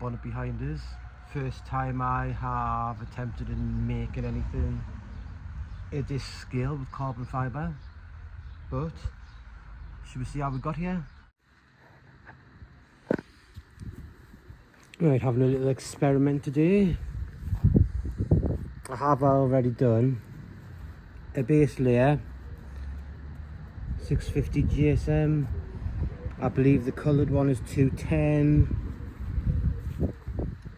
bonnet behind us. First time I have attempted in making anything at this scale with carbon fibre, but should we see how we got here? Right, having a little experiment today. I have already done a base layer, 650 GSM. I believe the coloured one is 210,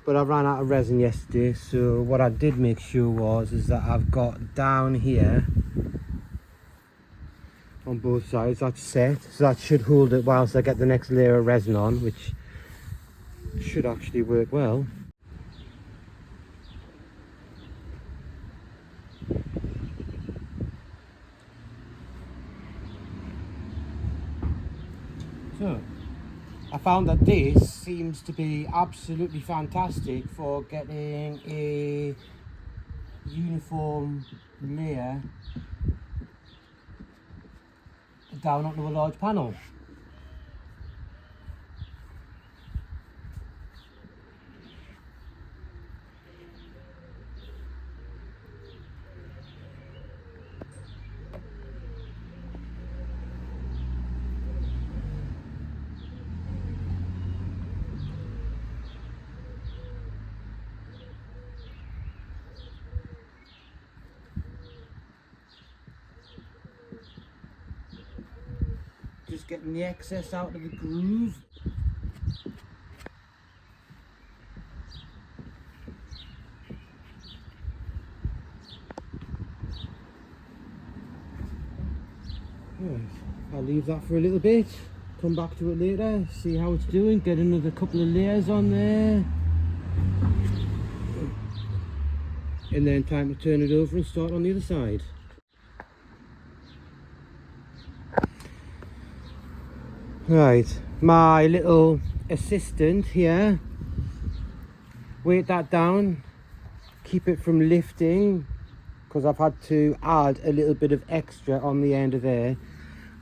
but I ran out of resin yesterday, so what I did make sure is that I've got down here on both sides, that's set, so that should hold it whilst I get the next layer of resin on, which should actually work well. So, I found that this seems to be absolutely fantastic for getting a uniform layer down onto a large panel. Just getting the excess out of the groove. Right, I'll leave that for a little bit, come back to it later, see how it's doing, get another couple of layers on there, and then time to turn it over and start on the other side. Right, my little assistant here, weight that down, keep it from lifting, because I've had to add a little bit of extra on the end of there.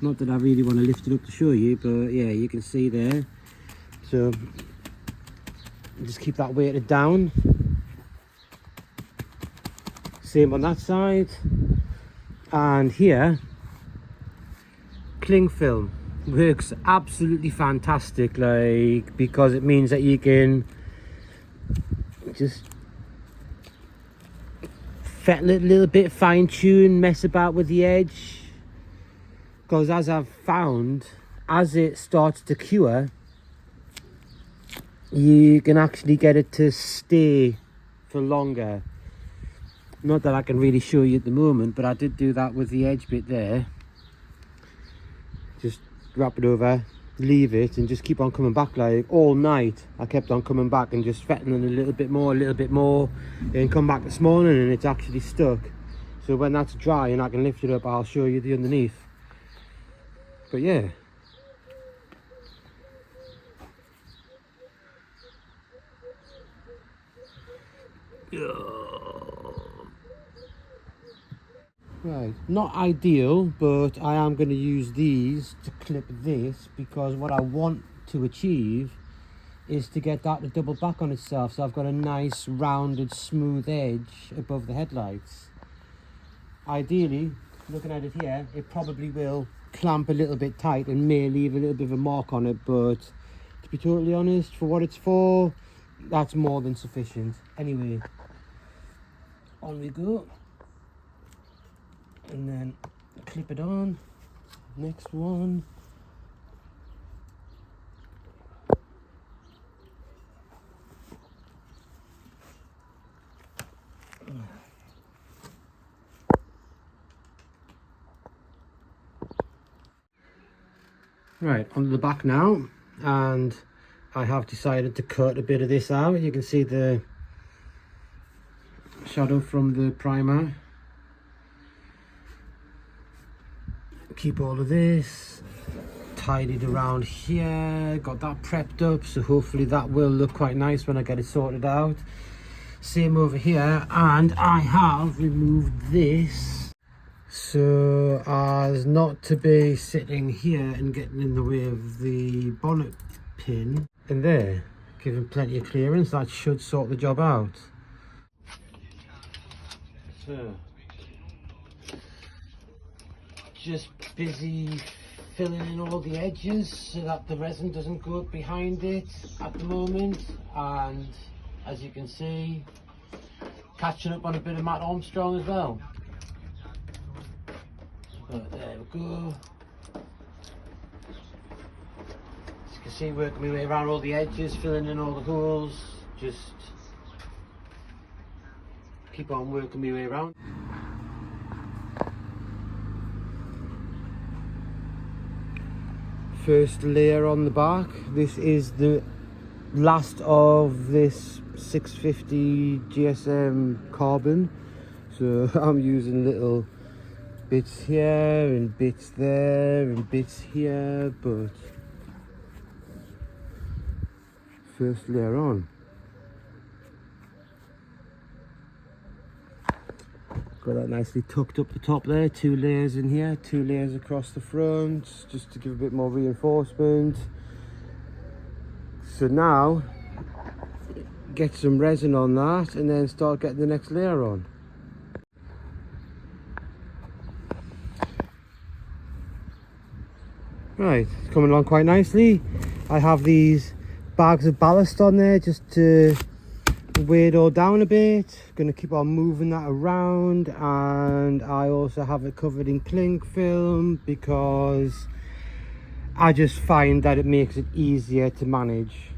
Not that I really want to lift it up to show you, but yeah, you can see there. So just keep that weighted down. Same on that side. And here, cling film works absolutely fantastic, like, because it means that you can just fettle it a little bit, fine tune, mess about with the edge, because as I've found, as it starts to cure, you can actually get it to stay for longer. Not that I can really show you at the moment, but I did do that with the edge bit there. Just wrap it over, leave it, and just keep on coming back. Like all night I kept on coming back and just fettling a little bit more, and come back this morning and it's actually stuck. So when that's dry and I can lift it up, I'll show you the underneath. But yeah, right, not ideal, but I am going to use these to clip this, because what I want to achieve is to get that to double back on itself, so I've got a nice rounded smooth edge above the headlights. Ideally, looking at it here, it probably will clamp a little bit tight and may leave a little bit of a mark on it, but to be totally honest, for what it's for, that's more than sufficient. Anyway, on we go, and then clip it on. Next one. Right, onto the back now, and I have decided to cut a bit of this out. You can see the shadow from the primer. Keep all of this tidied around here, got that prepped up, so hopefully that will look quite nice when I get it sorted out. Same over here, and I have removed this so as not to be sitting here and getting in the way of the bonnet pin. And there, Giving plenty of clearance, that should sort the job out. So, just busy filling in all the edges so that the resin doesn't go up behind it at the moment, and as you can see, catching up on a bit of Matt Armstrong as well. But there we go. As you can see, working my way around all the edges, filling in all the holes, just keep on working my way around. First layer on the back. This is the last of this 650 GSM carbon, so I'm using little bits here and bits there and bits here, but first layer on. Got that nicely tucked up the top there, 2 layers in here, 2 layers across the front, just to give a bit more reinforcement. So now, get some resin on that and then start getting the next layer on. Right, it's coming along quite nicely. I have these bags of ballast on there just to weigh it all down a bit. Going to keep on moving that around, and I also have it covered in cling film because I just find that it makes it easier to manage.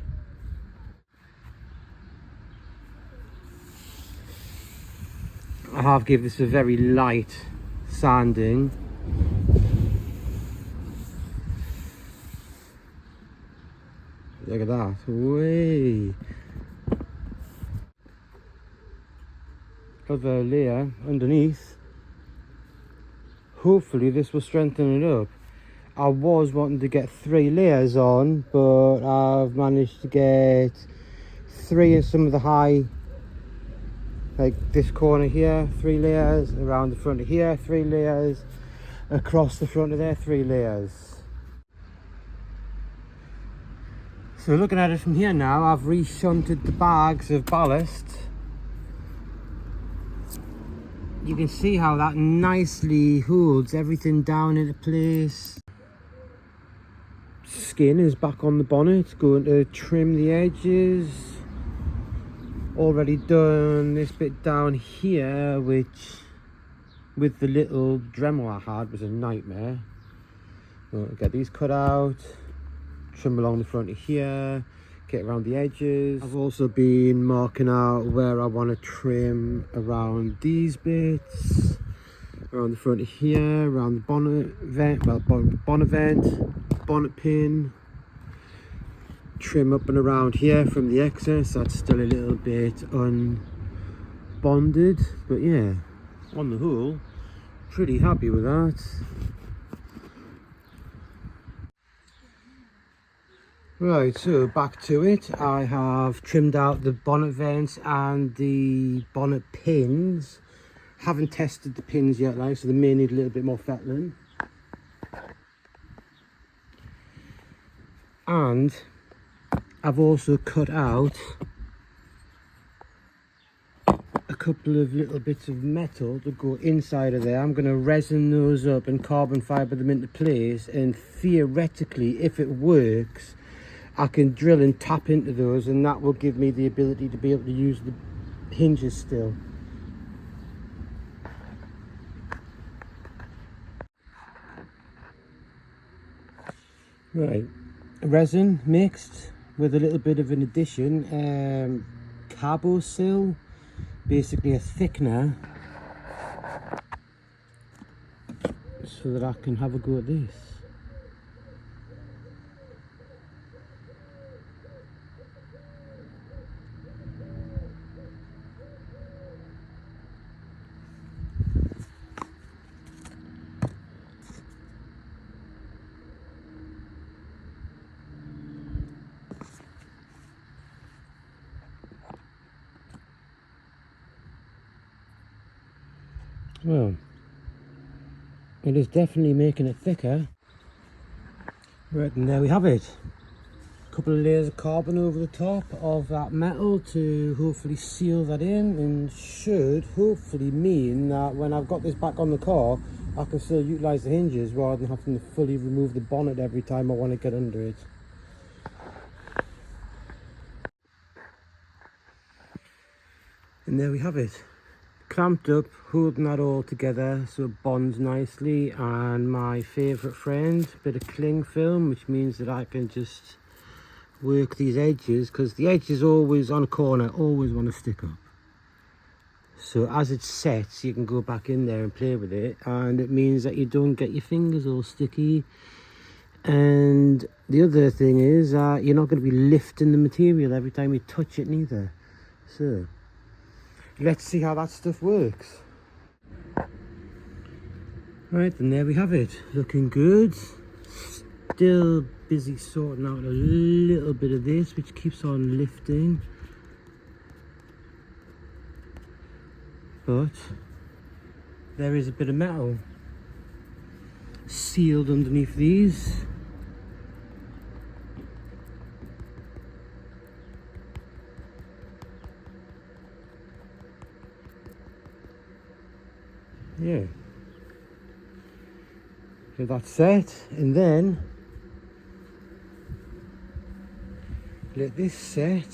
I have given this a very light sanding. Look at that. Way. Other layer underneath. Hopefully this will strengthen it up. I was wanting to get 3 layers on, but I've managed to get 3 in some of the high, like this corner here, 3 layers, around the front of here, 3 layers, across the front of there, 3 layers. So looking at it from here now, I've re-shunted the bags of ballast. You can see how that nicely holds everything down into place. Skin is back on the bonnet, going to trim the edges. Already done this bit down here, which with the little Dremel I had was a nightmare. We'll get these cut out, trim along the front of here, get around the edges. I've also been marking out where I want to trim around these bits, around the front of here, around the bonnet vent, well, bonnet vent, bonnet pin, trim up and around here from the excess. That's still a little bit unbonded, but yeah, on the whole, pretty happy with that. Right, so back to it. I have trimmed out the bonnet vents and the bonnet pins. Haven't tested the pins yet, like, so they may need a little bit more fettling. And I've also cut out a couple of little bits of metal to go inside of there. I'm going to resin those up and carbon fibre them into place, and theoretically, if it works, I can drill and tap into those, and that will give me the ability to be able to use the hinges still. Right, resin mixed with a little bit of an addition, carbosil, basically a thickener, so that I can have a go at this. Well, it is definitely making it thicker. Right, and there we have it. couple of layers of carbon over the top of that metal to hopefully seal that in, and should hopefully mean that when I've got this back on the car, I can still utilise the hinges rather than having to fully remove the bonnet every time I want to get under it. And there we have it, clamped up, holding that all together so it bonds nicely. And my favourite friend, bit of cling film, which means that I can just work these edges, because the edges always on a corner always want to stick up. So as it sets, you can go back in there and play with it, and it means that you don't get your fingers all sticky. And the other thing is you're not going to be lifting the material every time you touch it neither. So let's see how that stuff works. Right, and there we have it, looking good. Still busy sorting out a little bit of this, which keeps on lifting. But there is a bit of metal sealed underneath these. Yeah. So that's set, and then let this set.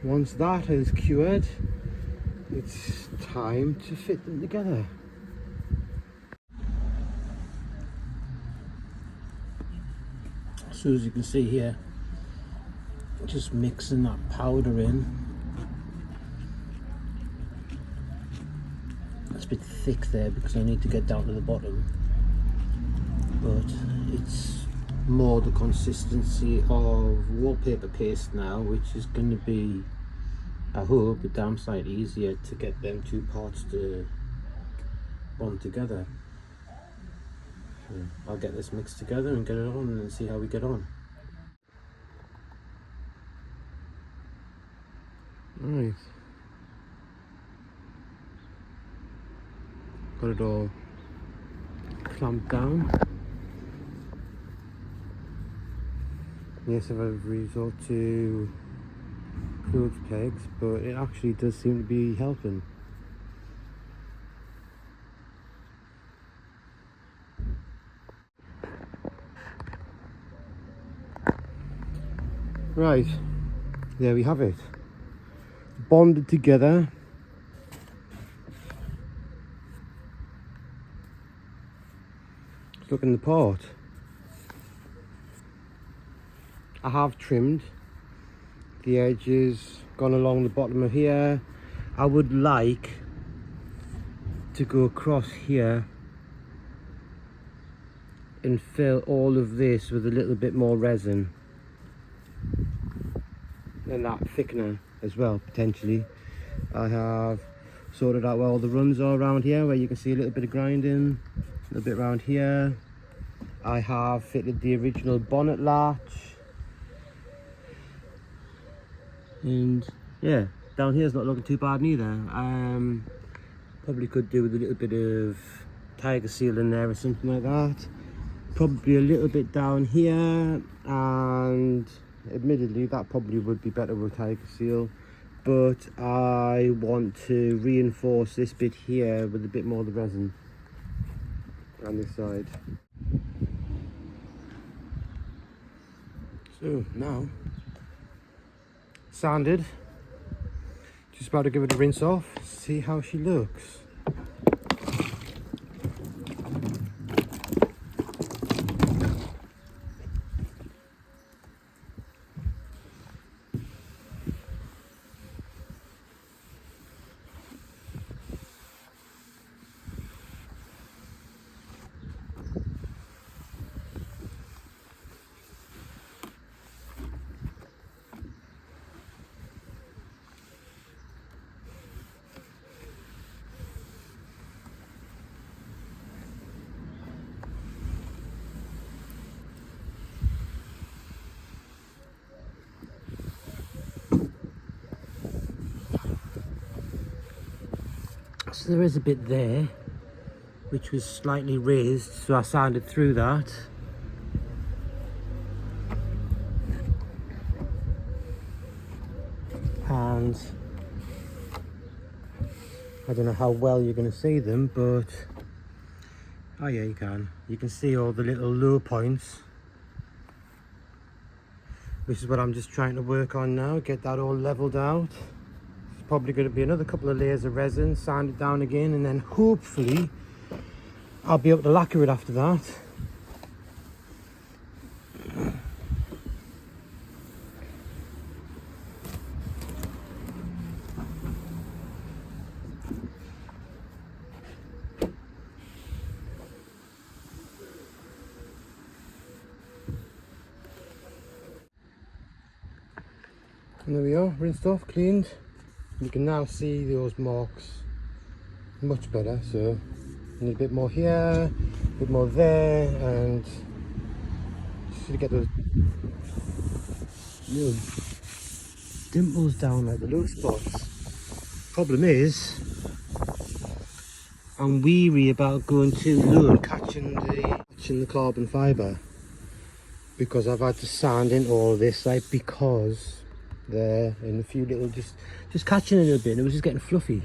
Once that is cured, it's time to fit them together. So as you can see here, just mixing that powder in. It's a bit thick there because I need to get down to the bottom, but it's more the consistency of wallpaper paste now, which is going to be, I hope, a damn sight easier to get them two parts to bond together. So I'll get this mixed together and get it on and see how we get on. Right. Got it all clamped down. Yes, I've resort to clothes pegs, but it actually does seem to be helping. Right, there we have it, bonded together. It's looking the part. I have trimmed the edges, gone along the bottom of here. I would like to go across here and fill all of this with a little bit more resin and that thickener as well, potentially. I have sorted out where all the runs are around here, where you can see a little bit of grinding, a little bit around here. I have fitted the original bonnet latch, and yeah, down here's not looking too bad neither. Probably could do with a little bit of tiger seal in there or something like that. Probably a little bit down here, and admittedly that probably would be better with tiger seal, but I want to reinforce this bit here with a bit more of the resin on this side. So now sanded, just about to give it a rinse off, see how she looks. So there is a bit there which was slightly raised, so I sanded through that. and I don't know how well you're going to see them, but oh yeah, you can see all the little low points, which is what I'm just trying to work on now, get that all leveled out. It's probably going to be another couple of layers of resin, sand it down again, and then hopefully I'll be able to lacquer it after that. And there we are, rinsed off, cleaned. You can now see those marks much better, so need a bit more here, a bit more there, and just to get those little dimples down like the low spots. Problem is, I'm weary about going too low and catching the carbon fibre, because I've had to sand in all this, like, because there and a few little just catching it a bit, and it was just getting fluffy.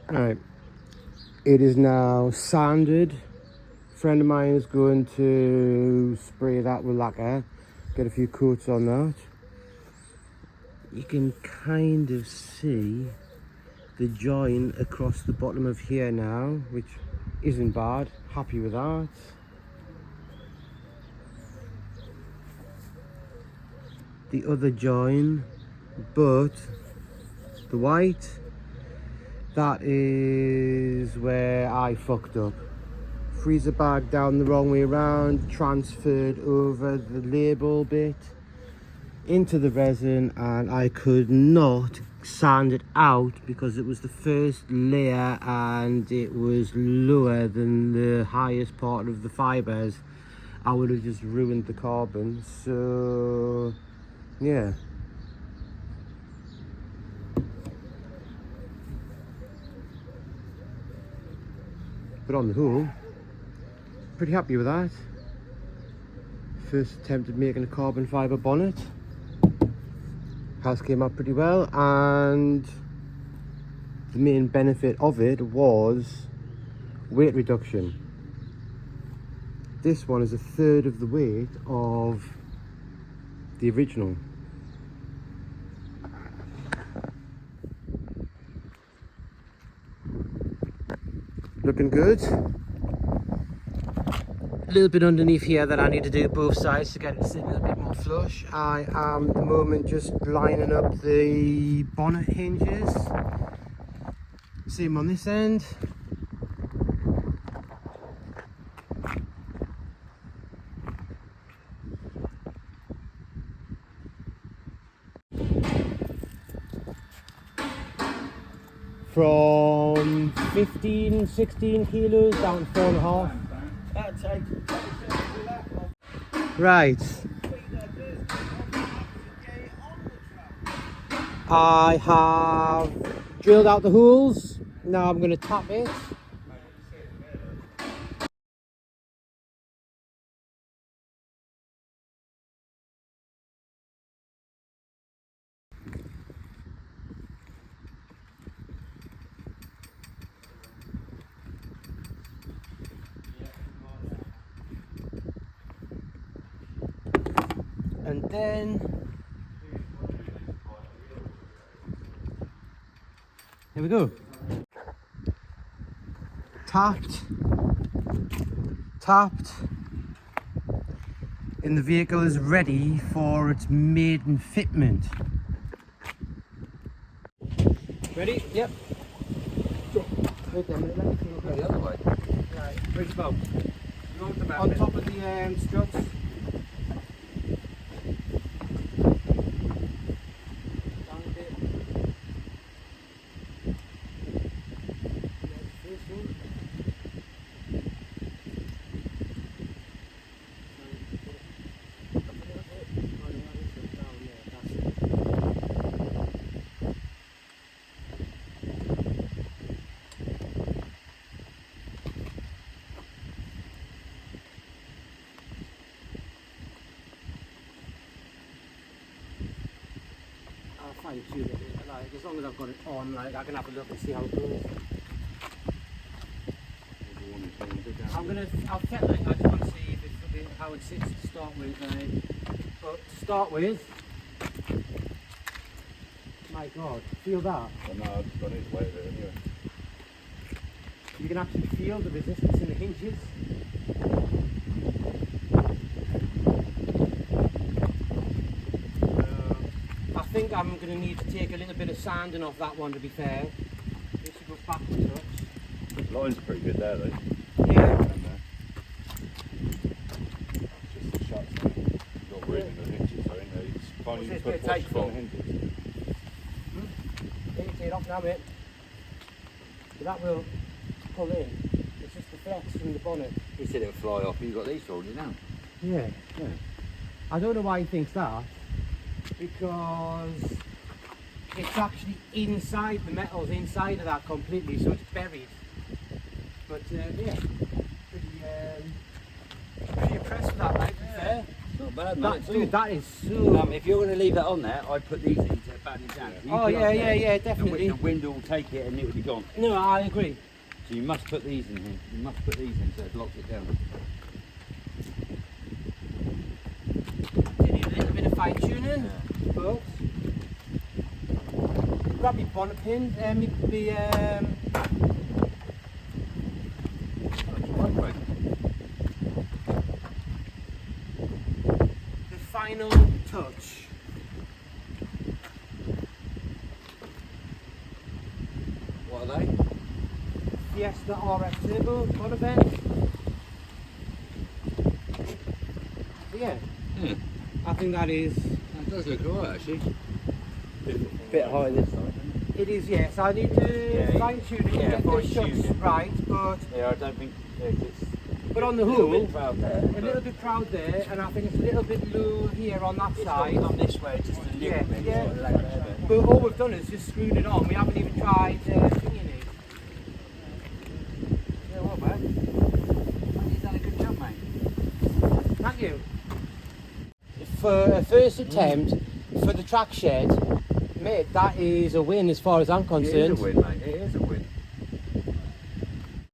Right, it is now sanded. A friend of mine is going to spray that with lacquer, get a few coats on that. You can kind of see the join across the bottom of here now, which isn't bad. Happy with that. The other join, but the white, that is where I fucked up. Freezer bag down the wrong way around, transferred over the label bit into the resin, and I could not sand it out because it was the first layer and it was lower than the highest part of the fibres. I would have just ruined the carbon, so yeah. But on the whole, pretty happy with that. First attempt at making a carbon fibre bonnet. House came out pretty well, and the main benefit of it was weight reduction. This one is a third of the weight of the original. Looking good. A little bit underneath here that I need to do both sides to get it sitting a bit more flush. I am at the moment just lining up the bonnet hinges. Same on this end. From 15, 16 kilos down to 4.5. Right. I have drilled out the holes. Now I'm going to tap it. And then here we go. Tapped, and the vehicle is ready for its maiden fitment. Ready? Yep. Wait a minute, let me go the other way. Right. Which about? On top of the struts. fine tune it. Like, as long as I've got it on, like, I can have a look and see how it goes. I'll tell it, I just want to see if how it sits to start with. But to start with, my God, feel that? Well, no, I've got his weight there anyway. You can actually feel the resistance in the hinges. I think I'm going to need to take a little bit of sanding off that one, to be fair. This should go backwards a touch. The line's pretty good there, though. Yeah. Just the shots, though. You've got room in the hinges, so it's finally What's put this bit push on the hinges. You can take it off now, mate. So that will pull in. It's just the flex from the bonnet. He said it would fly off, but you've got these holding now. Yeah. I don't know why he thinks that, because it's actually inside the metals, inside of that completely, so it's buried. But yeah, pretty impressed with that, right, to be fair. Not bad, mate. That, dude, that is so... If you're going to leave that on there, I'd put these in to batten it down. Oh yeah, definitely. The wind will take it and it will be gone. No, I agree. So you must put these in here. You must put these in so it locks it down. They need a little bit of fine tuning, but grab your bonnet pin, the final touch. What are they? Fiesta RF Turbo bonnet vent. Yeah. I think that is. That does look alright actually. Bit high this side. It is, yes. I need to fine tune it, get the shots right, but Yeah, I don't think it's but on the a little whole, bit proud there. a little bit proud there, and I think it's a little bit low here on that It's side. not this way, just a little Yeah, bit. yeah. Sort of like that. But all we've done is just screwed it on. We haven't even tried singing it. Yeah, well, man. You've done a good job, mate. Thank you. For a first attempt for the Tracshed, mate, that is a win as far as I'm It concerned. is a win, mate. It is a